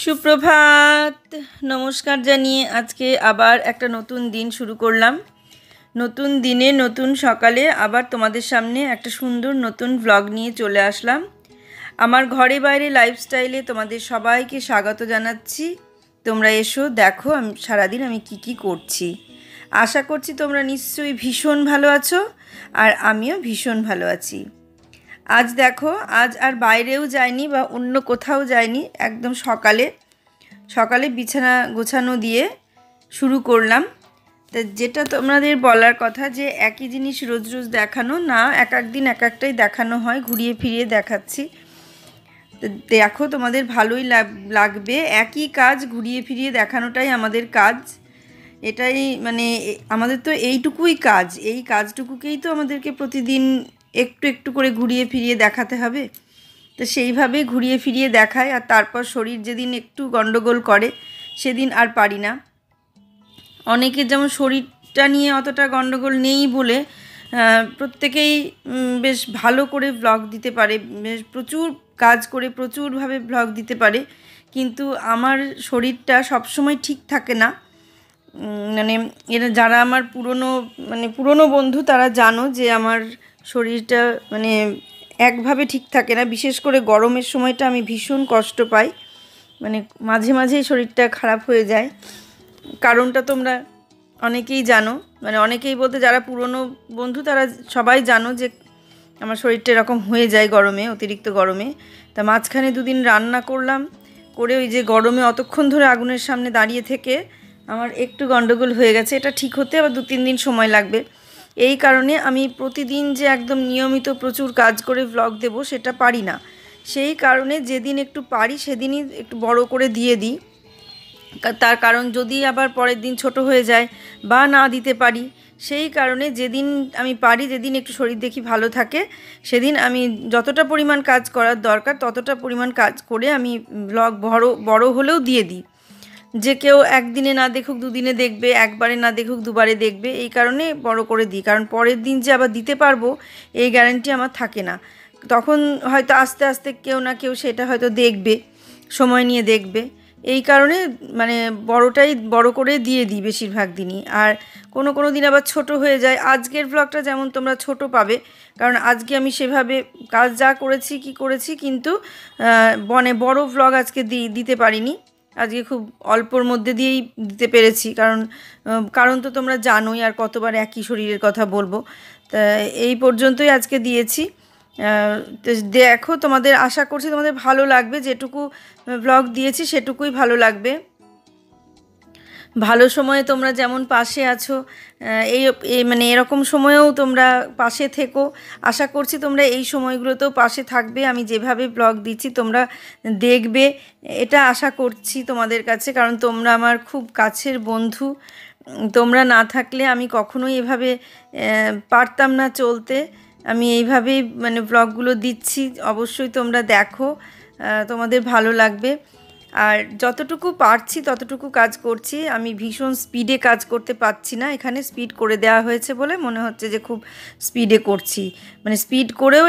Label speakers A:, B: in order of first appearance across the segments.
A: সুপ্রভাত, নমস্কার জানিয়ে আজকে আবার একটা নতুন দিন শুরু করলাম। নতুন দিনে নতুন সকালে আবার তোমাদের সামনে একটা সুন্দর নতুন ভ্লগ নিয়ে চলে আসলাম। আমার ঘরে বাইরে লাইফস্টাইলে তোমাদের সবাইকে স্বাগত জানাচ্ছি। তোমরা এসো, দেখো আমি সারাদিন আমি কি করছি। আশা করছি তোমরা নিশ্চয়ই ভীষণ ভালো আছো, আর আমিও ভীষণ ভালো আছি। আজ দেখো, আজ আর বাইরেও যাইনি বা অন্য কোথাও যাইনি, একদম সকালে বিছানা গোছানো দিয়ে শুরু করলাম। তা যেটা তোমাদের বলার কথা যে একই জিনিস রোজ রোজ দেখানো না, এক একদিন এক একটাই দেখানো হয়, ঘুরিয়ে ফিরিয়ে দেখাচ্ছি। তো দেখো, তোমাদের ভালোই লাগবে। একই কাজ ঘুরিয়ে ফিরিয়ে দেখানোটাই আমাদের কাজ। এটাই মানে আমাদের তো এইটুকুই কাজ, এই কাজটুকুকেই তো আমাদেরকে প্রতিদিন একটু একটু করে ঘুরিয়ে ফিরিয়ে দেখাতে হবে। তো সেইভাবে ঘুরিয়ে ফিরিয়ে দেখায়, আর তারপর শরীর যেদিন একটু গন্ডগোল করে সেদিন আর পারি না। অনেকের যেমন শরীরটা নিয়ে অতটা গন্ডগোল নেই বলে প্রত্যেকেই বেশ ভালো করে ব্লগ দিতে পারে, বেশ প্রচুর কাজ করে প্রচুরভাবে ব্লগ দিতে পারে, কিন্তু আমার শরীরটা সবসময় ঠিক থাকে না। মানে এরা যারা আমার পুরনো বন্ধু তারা জানো যে আমার শরীরটা মানে একভাবে ঠিক থাকে না। বিশেষ করে গরমের সময়টা আমি ভীষণ কষ্ট পাই, মানে মাঝে মাঝেই শরীরটা খারাপ হয়ে যায়। কারণটা তোমরা অনেকেই জানো, মানে অনেকেই বলতে যারা পুরনো বন্ধু তারা সবাই জানো যে আমার শরীরটা এরকম হয়ে যায় গরমে, অতিরিক্ত গরমে। তা মাঝখানে দুদিন রান্না করলাম, করে ওই যে গরমে অতক্ষণ ধরে আগুনের সামনে দাঁড়িয়ে থেকে আমার একটু গন্ডগোল হয়ে গেছে। এটা ঠিক হতে আবার 2-3 দিন সময় লাগবে। এই কারণে আমি প্রতিদিন যে একদম নিয়মিত প্রচুর কাজ করে ভ্লগ দেব সেটা পারি না। সেই কারণে যেদিন একটু পারি সেদিনই একটু বড় করে দিয়ে দিই। তার কারণ যদি আবার পরের দিন ছোট হয়ে যায় বা না দিতে পারি, সেই কারণে যেদিন আমি পারি, যেদিন একটু শরীর দেখি ভালো থাকে, সেদিন আমি যতটা পরিমাণ কাজ করার দরকার ততটা পরিমাণ কাজ করে আমি ব্লগ বড় হলেও দিয়ে দিই। যে কেউ একদিনে না দেখুক, দুদিনে দেখবে, একবারে না দেখুক দুবারে দেখবে, এই কারণে বড় করে দিই। কারণ পরের দিন যে আবার দিতে পারবো এই গ্যারান্টি আমার থাকে না। তখন হয়তো আস্তে আস্তে কেউ না কেউ সেটা হয়তো দেখবে, সময় নিয়ে দেখবে। এই কারণে মানে বড়টাই বড় করে দিয়ে দিই বেশিরভাগ দিনই। আর কোনো দিন আবার ছোট হয়ে যায়। আজকের ব্লগটা যেমন তোমরা ছোট পাবে, কারণ আজকে আমি সেভাবে কাজ যা করেছি কিন্তু মানে বড় ব্লগ আজকে দিতে পারিনি। আজকে খুব অল্পর মধ্যে দিয়েই দিতে পেরেছি, কারণ তো তোমরা জানোই, আর কতবার একই শরীরের কথা বলবো। তা এই পর্যন্তই আজকে দিয়েছি। দেখো, তোমাদের আশা করছি তোমাদের ভালো লাগবে। যেটুকু ব্লগ দিয়েছি সেটুকুই ভালো লাগবে। ভালো সময়ে তোমরা যেমন পাশে আছো, মানে এরকম সময়েও তোমরা পাশে থেকো। আশা করছি তোমরা এই সময়গুলোতেও পাশে থাকবে। আমি যেভাবে ব্লগ দিচ্ছি তোমরা দেখবে, এটা আশা করছি তোমাদের কাছে, কারণ তোমরা আমার খুব কাছের বন্ধু। তোমরা না থাকলে আমি কখনোই এভাবে পারতাম না চলতে। আমি এইভাবেই মানে ব্লগগুলো দিচ্ছি, অবশ্যই তোমরা দেখো, তোমাদের ভালো লাগবে। আর যতটুকু পারছি ততটুকু কাজ করছি। আমি ভীষণ স্পিডে কাজ করতে পারছি না, এখানে স্পিড করে দেওয়া হয়েছে বলে মনে হচ্ছে যে খুব স্পিডে করছি। মানে স্পিড করেও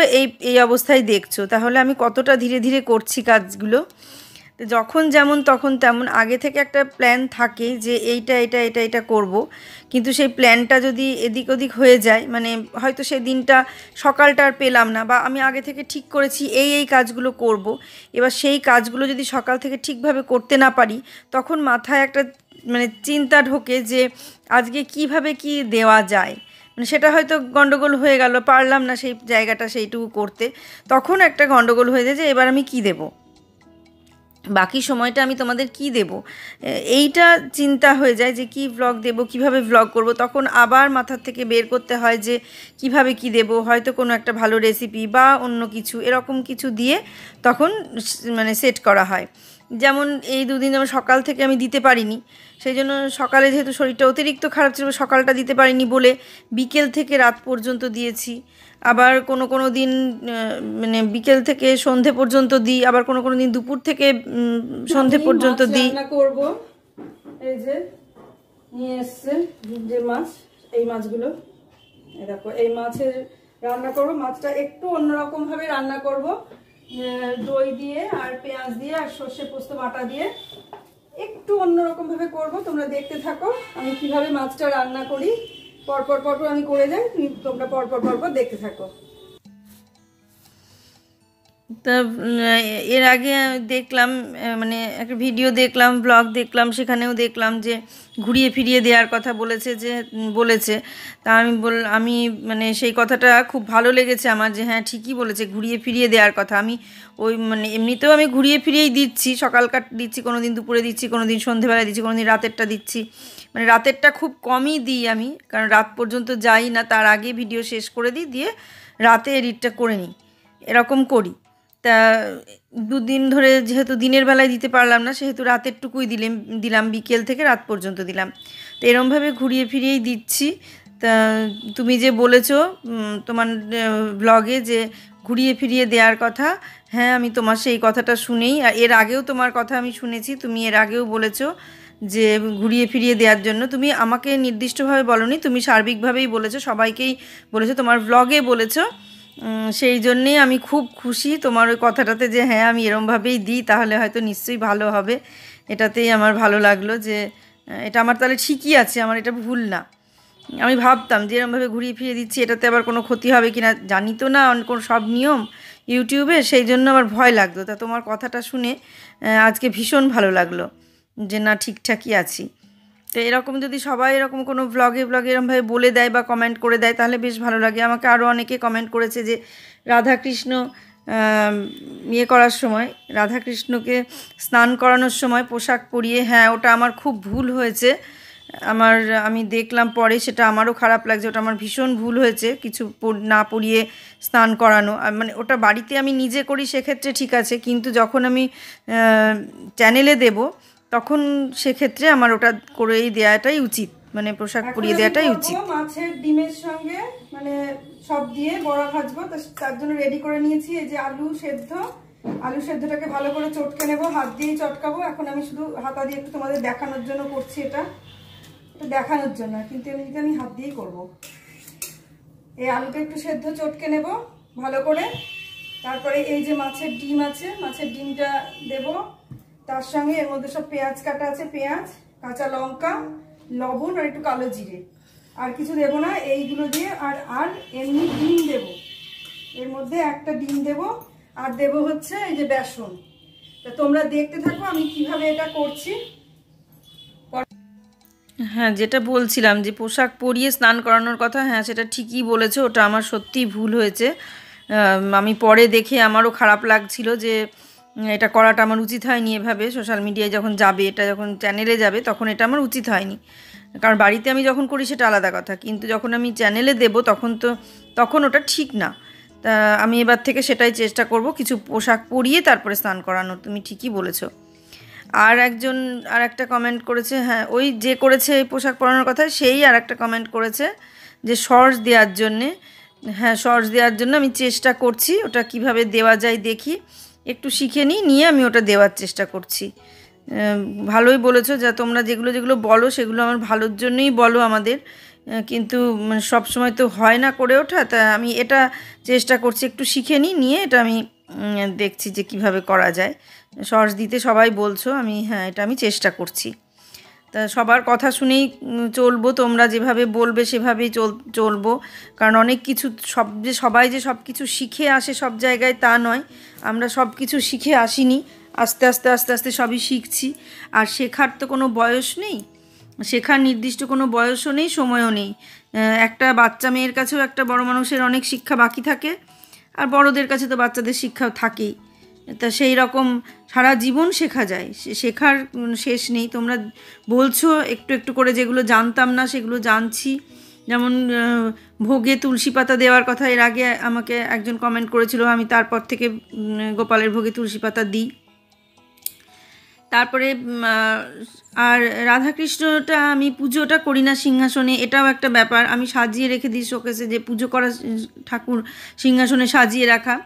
A: এই অবস্থায় দেখছো, তাহলে আমি কতটা ধীরে ধীরে করছি কাজগুলো। তো যখন যেমন তখন তেমন, আগে থেকে একটা প্ল্যান থাকে যে এটা করব, কিন্তু সেই প্ল্যানটা যদি এদিক ওদিক হয়ে যায়, মানে হয়তো সেই দিনটা সকালটা আর পেলাম না, বা আমি আগে থেকে ঠিক করেছি এই কাজগুলো করব, এবার সেই কাজগুলো যদি সকাল থেকে ঠিকভাবে করতে না পারি, তখন মাথায় একটা মানে চিন্তা ঢোকে যে আজকে কিভাবে কি দেওয়া যায়। মানে সেটা হয়তো গন্ডগোল হয়ে গেল, পারলাম না সেই জায়গাটা সেইটুকু করতে, তখন একটা গন্ডগোল হয়ে যায় যে এবার আমি কি দেব, বাকি সময়টা আমি তোমাদের কি দেব, এইটা চিন্তা হয়ে যায় যে কি ভ্লগ দেব, কিভাবে ভ্লগ করব। তখন আবার মাথার থেকে বের করতে হয় যে কিভাবে কি দেব, হয়তো কোনো একটা ভালো রেসিপি বা অন্য কিছু এরকম কিছু দিয়ে তখন মানে সেট করা হয়। যেমন এই 2 দিন যেমন সকাল থেকে আমি দিতে পারিনি, সেই জন্য সকালে যেহেতু শরীরটা অতিরিক্ত খারাপ ছিল, সকালটা দিতে পারিনি বলে বিকেল থেকে রাত পর্যন্ত দিয়েছি। আবার কোনো দিন মানে বিকেল থেকে সন্ধে পর্যন্ত দিই, আবার কোনো দিন দুপুর থেকে সন্ধে পর্যন্ত দিই। রান্না করব, এই যে নিয়ে এসছে যে মাছ, এই মাছগুলো, এই দেখো এই মাছের রান্না করব। মাছটা একটু অন্যরকম ভাবে রান্না করব, দই দিয়ে আর পেঁয়াজ দিয়ে আর সর্ষে পোস্ত বাটা দিয়ে একটু অন্যরকম ভাবে করবো। তোমরা দেখতে থাকো আমি কিভাবে মাছটা রান্না করি। পরপর পরপর আমি করে যাই, তোমরা পরপর পরপর দেখতে থাকো। তা এর আগে দেখলাম, মানে একটা ভিডিও দেখলাম, ব্লগ দেখলাম, সেখানেও দেখলাম যে ঘুরিয়ে ফিরিয়ে দেওয়ার কথা বলেছে। তা আমি মানে সেই কথাটা খুব ভালো লেগেছে আমার, যে হ্যাঁ ঠিকই বলেছে, ঘুরিয়ে ফিরিয়ে দেওয়ার কথা। আমি ওই মানে এমনিতেও আমি ঘুরিয়ে ফিরিয়েই দিচ্ছি, সকালকার দিচ্ছি, কোনো দিন দুপুরে দিচ্ছি, কোনো দিন সন্ধেবেলায় দিচ্ছি, কোনো দিন রাতেরটা দিচ্ছি। মানে রাতেরটা খুব কমই দিই আমি, কারণ রাত পর্যন্ত যাই না, তার আগে ভিডিও শেষ করে দিই, দিয়ে রাতে এডিটটা করে নিই, এরকম করি। তা দুদিন ধরে যেহেতু দিনের বেলায় দিতে পারলাম না, সেহেতু রাতেরটুকুই দিলাম, বিকেল থেকে রাত পর্যন্ত দিলাম। তো এরমভাবে ঘুরিয়ে ফিরিয়েই দিচ্ছি। তা তুমি যে বলেছো তোমার ব্লগে যে ঘুরিয়ে ফিরিয়ে দেওয়ার কথা, হ্যাঁ আমি তোমার সেই কথাটা শুনেই, আর এর আগেও তোমার কথা আমি শুনেছি, তুমি এর আগেও বলেছো যে ঘুরিয়ে ফিরিয়ে দেওয়ার জন্য। তুমি আমাকে নির্দিষ্টভাবে বলোনি, তুমি সার্বিকভাবেই বলেছো, সবাইকেই বলেছো, তোমার ব্লগে বলেছো। সেই জন্যেই আমি খুব খুশি তোমার ওই কথাটাতে, যে হ্যাঁ আমি এরমভাবেই দিই, তাহলে হয়তো নিশ্চয়ই ভালো হবে। এটাতেই আমার ভালো লাগলো যে এটা আমার তাহলে ঠিকই আছে, আমার এটা ভুল না। আমি ভাবতাম যে এরমভাবে ঘুরিয়ে ফিরিয়ে দিচ্ছি, এটাতে আবার কোনো ক্ষতি হবে কি না, জানি তো না কোন সব নিয়ম ইউটিউবে, সেই জন্য আমার ভয় লাগতো। তা তোমার কথাটা শুনে আজকে ভীষণ ভালো লাগলো যে না ঠিকঠাকই আছি। তো এরকম যদি সবাই এরকম কোনো ব্লগে এরকমভাবে বলে দেয় বা কমেন্ট করে দেয়, তাহলে বেশ ভালো লাগে। আমাকে আরও অনেকে কমেন্ট করেছে যে রাধাকৃষ্ণ ইয়ে করার সময়, রাধাকৃষ্ণকে স্নান করানোর সময় পোশাক পরিয়ে, হ্যাঁ ওটা আমার খুব ভুল হয়েছে। আমি দেখলাম পরে, সেটা আমারও খারাপ লাগছে, ওটা আমার ভীষণ ভুল হয়েছে, কিছু না পরিয়ে স্নান করানো। মানে ওটা বাড়িতে আমি নিজে করি সেক্ষেত্রে ঠিক আছে, কিন্তু যখন আমি চ্যানেলে দেব তখন সেক্ষেত্রে আমার ওটা করেই দেওয়াটাই উচিত, মানে পোশাক পরিয়ে দেওয়াটাই উচিত। মাছের ডিমের সঙ্গে মানে সব দিয়ে বড়া ভাজবো, তার জন্য রেডি করে নিয়েছি এই যে আলু সেদ্ধটাকে ভালো করে চটকে নেবো, হাত দিয়েই চটকাবো। এখন আমি শুধু হাতা দিয়ে একটু তোমাদের দেখানোর জন্য করছি, এটা দেখানোর জন্য, কিন্তু এমনিতে আমি হাত দিয়েই করবো। এই আলুটা একটু সেদ্ধ চটকে নেব ভালো করে, তারপরে এই যে মাছের ডিম আছে, মাছের ডিমটা দেব, তার সঙ্গে এর মধ্যে সব পেঁয়াজ কাটা আছে, পেঁয়াজ, কাঁচা লঙ্কা, লবণ আর একটু কালো জিরে, আর কিছু দেবো না এইগুলো দিয়ে। আর এমনি ডিম দেব, এর মধ্যে একটা ডিম দেব, আর দেব হচ্ছে এই যে বেসন। তা তোমরা দেখতে থাকো আমি কিভাবে এটা করছি। হ্যাঁ যেটা বলছিলাম যে পোশাক পরিয়ে স্নান করানোর কথা, হ্যাঁ সেটা ঠিকই বলেছো, ওটা আমার সত্যিই ভুল হয়েছে। আমি পরে দেখে আমারও খারাপ লাগছিল যে এটা করাটা আমার উচিত হয়নি, এভাবে সোশ্যাল মিডিয়ায় যখন যাবে, এটা যখন চ্যানেলে যাবে, তখন এটা আমার উচিত হয়নি। কারণ বাড়িতে আমি যখন করি সেটা আলাদা কথা, কিন্তু যখন আমি চ্যানেলে দেব তখন ওটা ঠিক না। তা আমি এবার থেকে সেটাই চেষ্টা করব, কিছু পোশাক পরিয়ে তারপরে স্নান করানোর। তুমি ঠিকই বলেছো। আর একটা কমেন্ট করেছে, হ্যাঁ ওই যে করেছে এই পোশাক পরানোর কথা, সেই আর একটা কমেন্ট করেছে যে শর্টস দেওয়ার জন্যে। হ্যাঁ শর্টস দেওয়ার জন্য আমি চেষ্টা করছি, ওটা কিভাবে দেওয়া যায় দেখি, একটু শিখে নিয়ে আমি ওটা দেওয়ার চেষ্টা করছি। ভালোই বলেছো, যা তোমরা যেগুলো বলো সেগুলো আমার ভালোর জন্যই বলো আমাদের, কিন্তু সব সময় তো হয় না করে ওঠা। তা আমি এটা চেষ্টা করছি, একটু শিখে নিয়ে এটা আমি দেখছি যে কিভাবে করা যায়। শর্টস দিতে সবাই বলছো, হ্যাঁ এটা আমি চেষ্টা করছি। তা সবার কথা শুনেই চলবো, তোমরা যেভাবে বলবে সেভাবেই চলবো। কারণ অনেক কিছু সবাই যে সব কিছু শিখে আসে সব জায়গায় তা নয়, আমরা সব কিছু শিখে আসিনি, আস্তে আস্তে সবই শিখছি। আর শেখার তো কোনো বয়স নেই, শেখার নির্দিষ্ট কোনো বয়সও নেই, সময়ও নেই। একটা বাচ্চা মেয়ের কাছেও একটা বড় মানুষের অনেক শিক্ষা বাকি থাকে, আর বড়দের কাছে তো বাচ্চাদের শিক্ষাও থাকেই। তা সেই রকম সারা জীবন শেখা যায়, শেখার শেষ নেই। তোমরা বলছো একটু একটু করে, যেগুলো জানতাম না সেগুলো জানছি। যেমন ভোগে তুলসী পাতা দেওয়ার কথা এর আগে আমাকে একজন কমেন্ট করেছিল, আমি তারপর থেকে গোপালের ভোগে তুলসী পাতা দিই। তারপরে আর রাধাকৃষ্ণটা আমি পুজোটা করি না সিংহাসনে, এটাও একটা ব্যাপার। আমি সাজিয়ে রেখে দিই শোকেসে, যে পুজো করা ঠাকুর সিংহাসনে সাজিয়ে রাখা।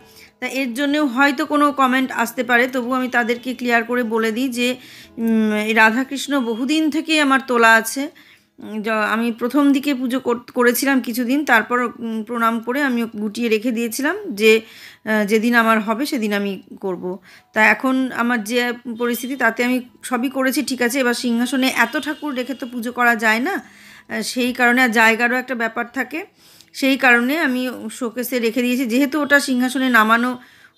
A: তা এর জন্যেও হয়তো কোনো কমেন্ট আসতে পারে, তবু আমি তাদেরকে ক্লিয়ার করে বলে দিই যে রাধাকৃষ্ণ বহুদিন থেকেই আমার তোলা আছে, আমি প্রথম দিকে পুজো করেছিলাম কিছুদিন, তারপর প্রণাম করে আমি গুটিয়ে রেখে দিয়েছিলাম যে যেদিন আমার হবে সেদিন আমি করব। তা এখন আমার যে পরিস্থিতি তাতে আমি সবই করেছি ঠিক আছে। এবার সিংহাসনে এত ঠাকুর রেখে তো পুজো করা যায় না, সেই কারণে আর জায়গারও একটা ব্যাপার থাকে, সেই কারণে আমি শোকেসে রেখে দিয়েছি। যেহেতু ওটা সিংহাসনে নামানো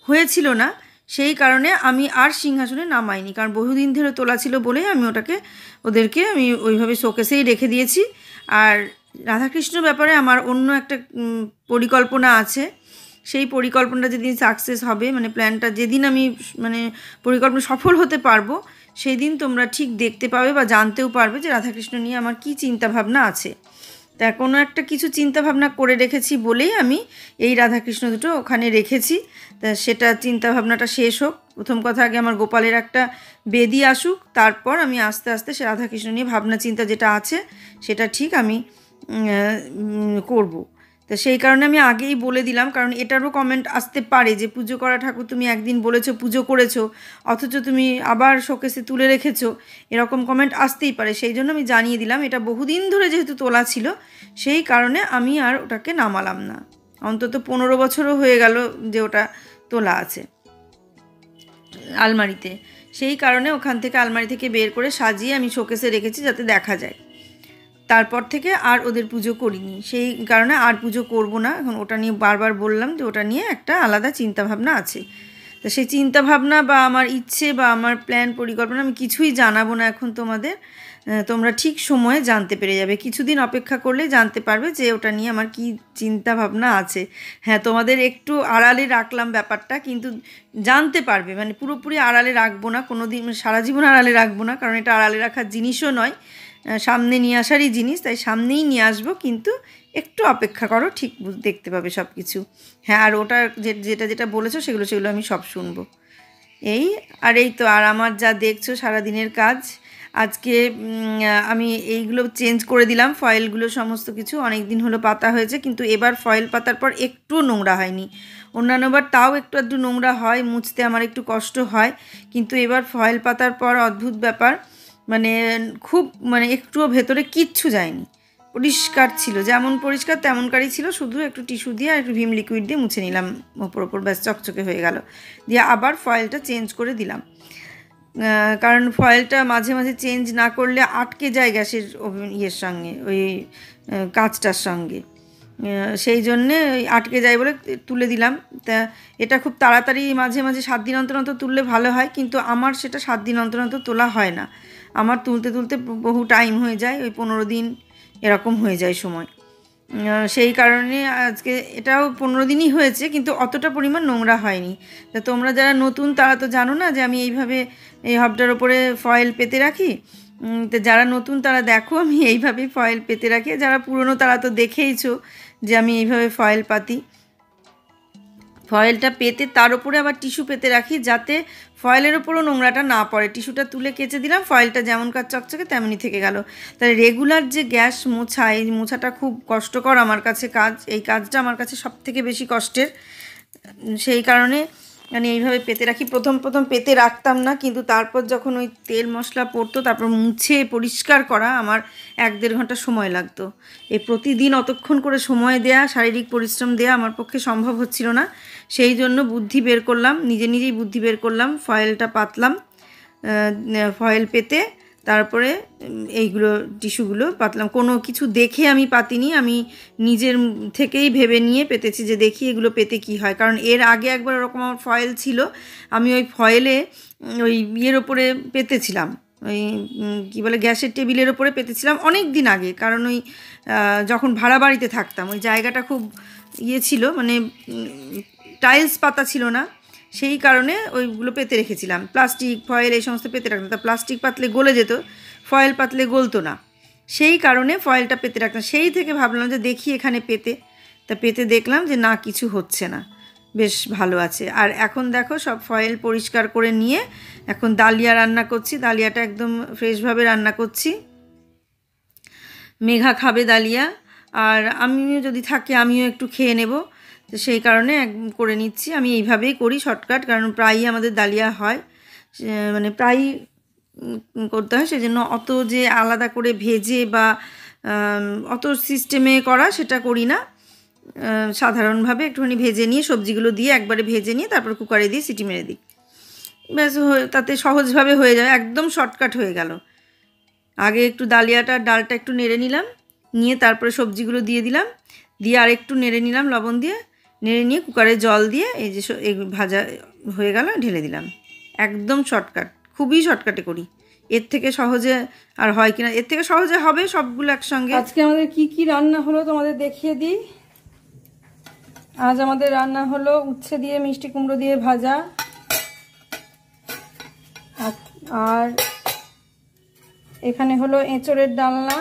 A: হয়েছিল না, সেই কারণে আমি আর সিংহাসনে নামাইনি, কারণ বহুদিন ধরে তোলা ছিল বলেই আমি ওদেরকে আমি ওইভাবে শোকেসেই রেখে দিয়েছি। আর রাধাকৃষ্ণ ব্যাপারে আমার অন্য একটা পরিকল্পনা আছে। সেই পরিকল্পনাটা যেদিন সাকসেস হবে, মানে প্ল্যানটা যেদিন আমি মানে পরিকল্পনা সফল হতে পারবো, সেই দিন তোমরা ঠিক দেখতে পাবে বা জানতেও পারবে যে রাধাকৃষ্ণ নিয়ে আমার কী চিন্তাভাবনা আছে। তা কোনো একটা কিছু চিন্তাভাবনা করে রেখেছি বলেই আমি এই রাধাকৃষ্ণ দুটো ওখানে রেখেছি। তা সেটা চিন্তাভাবনাটা শেষ হোক। প্রথম কথা আগে আমার গোপালের একটা বেদি আসুক, তারপর আমি আস্তে আস্তে সে রাধাকৃষ্ণ নিয়ে ভাবনা চিন্তা যেটা আছে সেটা ঠিক আমি করব। তো সেই কারণে আমি আগেই বলে দিলাম, কারণ এটারও কমেন্ট আসতে পারে যে পুজো করা ঠাকুর তুমি একদিন বলেছো পুজো করেছো, অথচ তুমি আবার শোকেসে তুলে রেখেছো, এরকম কমেন্ট আসতেই পারে। সেই জন্য আমি জানিয়ে দিলাম, এটা বহুদিন ধরে যেহেতু তোলা ছিল সেই কারণে আমি আর ওটাকে নামালাম না। অন্তত 15 বছরও হয়ে গেল যে ওটা তোলা আছে আলমারিতে। সেই কারণে ওখান থেকে আলমারি থেকে বের করে সাজিয়ে আমি শোকেসে রেখেছি যাতে দেখা যায়। তারপর থেকে আর ওদের পুজো করিনি, সেই কারণে আর পুজো করব না। এখন ওটা নিয়ে বারবার বললাম যে ওটা নিয়ে একটা আলাদা চিন্তাভাবনা আছে। তো সেই চিন্তাভাবনা বা আমার ইচ্ছে বা আমার প্ল্যান পরিকল্পনা আমি কিছুই জানাবো না এখন তোমাদের। তোমরা ঠিক সময়ে জানতে পেরে যাবে, কিছুদিন অপেক্ষা করলে জানতে পারবে যে ওটা নিয়ে আমার কী চিন্তাভাবনা আছে। হ্যাঁ, তোমাদের একটু আড়ালে রাখলাম ব্যাপারটা, কিন্তু জানতে পারবে, মানে পুরোপুরি আড়ালে রাখবো না কোনো দিন, সারা জীবন আড়ালে রাখবো না, কারণ এটা আড়ালে রাখার জিনিসও নয়, সামনে নিয়ে আসারই জিনিস, তাই সামনেই নিয়ে আসবো। কিন্তু একটু অপেক্ষা করো, ঠিক দেখতে পাবে সব কিছু। হ্যাঁ, আর ওটা যেটা যেটা বলেছো সেগুলো আমি সব শুনবো। এই তো আর আমার যা দেখছো সারাদিনের কাজ, আজকে আমি এইগুলো চেঞ্জ করে দিলাম, ফয়েলগুলো সমস্ত কিছু অনেক দিন হলো পাতা হয়েছে, কিন্তু এবার ফয়েল পাতার পর একটুও নোংরা হয়নি। অন্যান্যবার তাও একটু একটু নোংরা হয়, মুছতে আমার একটু কষ্ট হয়, কিন্তু এবার ফয়েল পাতার পর অদ্ভুত ব্যাপার, মানে খুব মানে একটুও ভেতরে কিচ্ছু যায়নি, পরিষ্কার ছিল, যেমন পরিষ্কার তেমনকারই ছিল। শুধু একটু টিস্যু দিয়ে আর একটু ভিম লিকুইড দিয়ে মুছে নিলাম ওপর ব্যাস, চকচকে হয়ে গেল। দিয়ে আবার ফয়েলটা চেঞ্জ করে দিলাম, কারণ ফয়েলটা মাঝে মাঝে চেঞ্জ না করলে আটকে যায় গ্যাসের ইয়ের সঙ্গে, ওই কাঁচটার সঙ্গে, সেই জন্যে ওই আটকে যায় বলে তুলে দিলাম। তা এটা খুব তাড়াতাড়ি মাঝে মাঝে 7 দিন অন্তর অন্তর তুললে ভালো হয়, কিন্তু আমার সেটা 7 দিন অন্তর অন্তর তোলা হয় না। আমার তুলতে তুলতে বহু টাইম হয়ে যায়, ওই 15 দিন এরকম হয়ে যায় সময়। সেই কারণে আজকে এটাও 15 দিনই হয়েছে, কিন্তু অতটা পরিমাণ নোংরা হয়নি। তা তোমরা যারা নতুন তারা তো জানো না যে আমি এইভাবে এই হবটার ওপরে ফয়েল পেতে রাখি। তো যারা নতুন তারা দেখো আমি এইভাবেই ফয়েল পেতে রাখি, যারা পুরনো তারা তো দেখেইছো যে আমি এইভাবে ফয়েল পাতি। ফয়েলটা পেতে তার উপরে আবার টিস্যু পেতে রাখি, যাতে ফয়েলের ওপরও নোংরাটা না পড়ে। টিস্যুটা তুলে কেচে দিলাম, ফয়েলটা যেমনকার চকচকে তেমনই থেকে গেল। তাই রেগুলার যে গ্যাস মোছা, এই মোছাটা খুব কষ্টকর আমার কাছে কাজ, এই কাজটা আমার কাছে সবথেকে বেশি কষ্টের। সেই কারণে মানে এইভাবে পেতে রাখি। প্রথম পেতে রাখতাম না, কিন্তু তারপর যখন ওই তেল মশলা পড়তো তারপর মুছে পরিষ্কার করা আমার 1-1.5 ঘন্টা সময় লাগতো। এই প্রতিদিন অতক্ষণ করে সময় দেয়া, শারীরিক পরিশ্রম দেয়া আমার পক্ষে সম্ভব হচ্ছিল না। সেই জন্য বুদ্ধি বের করলাম, নিজেই বুদ্ধি বের করলাম, ফয়েলটা পাতলাম, ফয়েল পেতে তারপরে এইগুলো টিস্যুগুলো পাতলাম। কোনো কিছু দেখে আমি পাতিনি, আমি নিজের থেকেই ভেবে নিয়ে পেতেছি যে দেখি এগুলো পেতে কি হয়। কারণ এর আগে একবার ওরকম আমার ফয়েল ছিল, আমি ওই ফয়েলে ওই ইয়ের ওপরে পেতেছিলাম, ওই কী বলে গ্যাসের টেবিলের ওপরে পেতেছিলাম অনেক দিন আগে। কারণ ওই যখন ভাড়া বাড়িতে থাকতাম ওই জায়গাটা খুব ছিল, মানে টাইলস পাতা ছিল না, সেই কারণে ওইগুলো পেতে রেখেছিলাম। প্লাস্টিক ফয়েল এই সমস্ত পেতে রাখতাম, তা প্লাস্টিক পাতলে গলে যেত, ফয়েল পাতলে গলতো না, সেই কারণে ফয়েলটা পেতে রাখতাম। সেই থেকে ভাবলাম যে দেখি এখানে তা পেতে দেখলাম যে না, কিছু হচ্ছে না, বেশ ভালো আছে। আর এখন দেখো সব ফয়েল পরিষ্কার করে নিয়ে এখন ডালিয়া রান্না করছি। ডালিয়াটা একদম ফ্রেশভাবে রান্না করছি, মেঘা খাবে ডালিয়া, আর আমিও যদি থাকে আমিও একটু খেয়ে নেব, তো সেই কারণে করে নিচ্ছি। আমি এইভাবেই করি শর্টকাট, কারণ প্রায়ই আমাদের ডালিয়া হয়, মানে প্রায়ই করতে হয়, সেজন্য অত যে আলাদা করে ভেজে বা অত সিস্টেমে করা সেটা করি না, সাধারণভাবে একটুখানি ভেজে নিয়ে সবজিগুলো দিয়ে একবারে ভেজে নিয়ে তারপর কুকারে দিয়ে সিটি মেরে দিই, ব্যাস তাতে সহজভাবে হয়ে যায়, একদম শর্টকাট হয়ে গেল। আগে একটু ডালটা একটু নেড়ে নিলাম, নিয়ে তারপরে সবজিগুলো দিয়ে দিলাম, দিয়ে আর একটু নেড়ে নিলাম লবণ দিয়ে, নেড়ে নিয়ে কুকারে জল দিয়ে এই যে এই ভাজা হয়ে গেল ঢেলে দিলাম। একদম শর্টকাট, খুবই শর্টকাটে করি। এর থেকে সহজে আর হয় কিনা, এর থেকে সহজে হবে সবগুলো একসঙ্গে। আজকে আমাদের কি কি রান্না হলো তোমাদের দেখিয়ে দিই। আজ আমাদের রান্না হলো উচ্ছে দিয়ে মিষ্টি কুমড়ো দিয়ে ভাজা, আর এখানে হলো এঁচড়ের ডালনা।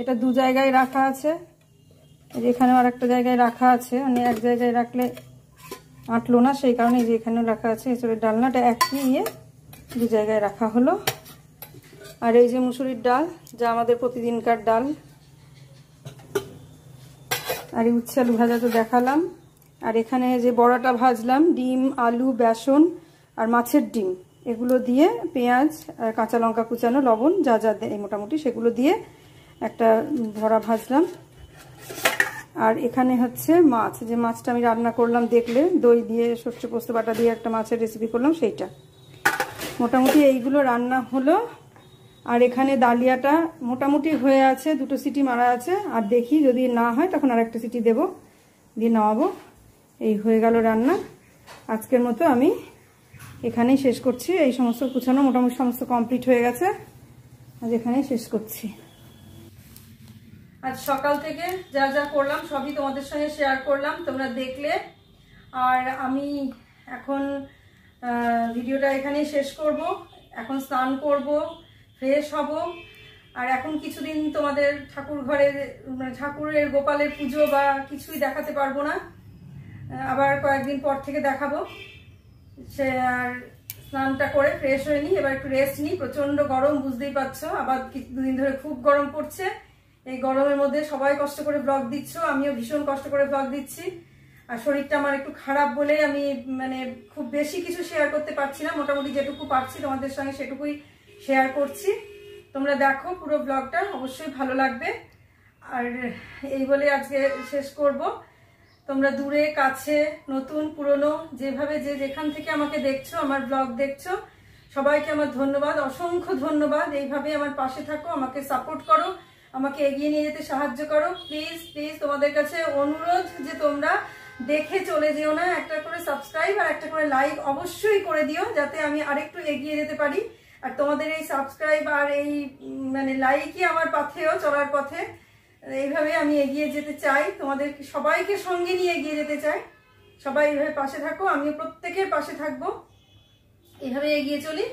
A: এটা দু জায়গায় রাখা আছে, এখানেও আর একটা জায়গায় রাখা আছে, মানে এক জায়গায় রাখলে আটলো না, সেই কারণে যে এখানেও রাখা আছে এঁচড়ের ডালনাটা, একই ইয়ে দু জায়গায় রাখা হলো। আর এই যে মুসুরির ডাল, যা আমাদের প্রতিদিনকার ডাল। আর এই উচ্ছে আলু ভাজা তো দেখালাম। আর এখানে যে বড়াটা ভাজলাম, ডিম, আলু, বেসন আর মাছের ডিম, এগুলো দিয়ে পেঁয়াজ আর কাঁচা লঙ্কা কুচানো, লবণ যা যা দেয় মোটামুটি সেগুলো দিয়ে একটা বড়া ভাজলাম। আর এখানে হচ্ছে মাছ, যে মাছটা আমি রান্না করলাম দেখলে, দই দিয়ে সর্ষে পোস্ত বাটা দিয়ে একটা মাছের রেসিপি করলাম, সেইটা। মোটামুটি এইগুলো রান্না হলো। আর এখানে ডালিয়াটা মোটামুটি হয়ে আছে, দুটো সিটি মারা আছে, আর দেখি যদি না হয় তখন আর একটা সিটি দেবো, দিয়ে নামাবো। এই হয়ে গেল রান্না। আজকের মতো আমি এখানেই শেষ করছি। এই সমস্ত কুচানো মোটামুটি সমস্ত কমপ্লিট হয়ে গেছে, আজ এখানেই শেষ করছি। আজ সকাল থেকে যা যা করলাম সবই তোমাদের সঙ্গে শেয়ার করলাম, তোমরা দেখলে। আর আমি এখন ভিডিওটা এখানেই শেষ করব। এখন স্নান করব, ফ্রেশ হব। আর এখন কিছুদিন তোমাদের ঠাকুরের গোপালের পুজো বা কিছুই দেখাতে পারবো না, আবার কয়েকদিন পর থেকে দেখাবো। সে আর স্নানটা করে ফ্রেশ হয়ে নিই, এবার একটু রেস্ট নিই। প্রচন্ড গরম, বুঝতেই পারছো, আবার দুদিন ধরে খুব গরম পড়ছে। এই গরমের মধ্যে সবাই কষ্ট করে ব্লগ দিচ্ছ, আমিও ভীষণ কষ্ট করে ব্লগ দিচ্ছি। আর শরীরটা আমার একটু খারাপ বলে আমি মানে খুব বেশি কিছু শেয়ার করতে পারছি না, মোটামুটি যেটুকু পারছি তোমাদের সঙ্গে সেটুকুই শেয়ার করছি। তোমরা দেখো পুরো ব্লগটা, অবশ্যই ভালো লাগবে। আর এই বলে আজকে শেষ করব। তোমরা দূরে কাছে নতুন পুরনো যেভাবে যে যেখান থেকে আমাকে দেখছো, আমার ব্লগ দেখছো, সবাইকে আমার ধন্যবাদ, অসংখ্য ধন্যবাদ। এইভাবে আমার পাশে থাকো, আমাকে সাপোর্ট করো, আমাকে এগিয়ে নিয়ে যেতে সাহায্য করো। প্লিজ প্লিজ তোমাদের কাছে অনুরোধ যে তোমরা দেখে চলে যেও না, একটা করে সাবস্ক্রাইব আর একটা করে লাইক অবশ্যই করে দিও, যাতে আমি আরেকটু এগিয়ে যেতে পারি। আর তোমাদের এই সাবস্ক্রাইব আর এই মানে লাইকই আমার পথেও চলার পথে, এইভাবে আমি এগিয়ে যেতে চাই, তোমাদের সবাইকে সঙ্গে নিয়ে এগিয়ে যেতে চাই। সবাই এইভাবে পাশে থাকো, আমিও প্রত্যেকের পাশে থাকবো, এইভাবে এগিয়ে চলি।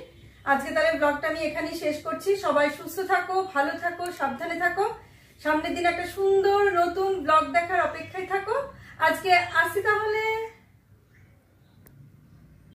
A: আজকে তাহলে ব্লগটা আমি এখানেই শেষ করছি। সবাই সুস্থ থাকো, ভালো থাকো, সাবধানে থাকো। সামনের দিন একটা সুন্দর নতুন ব্লগ দেখার অপেক্ষায় থাকো। আজকে আসি তাহলে।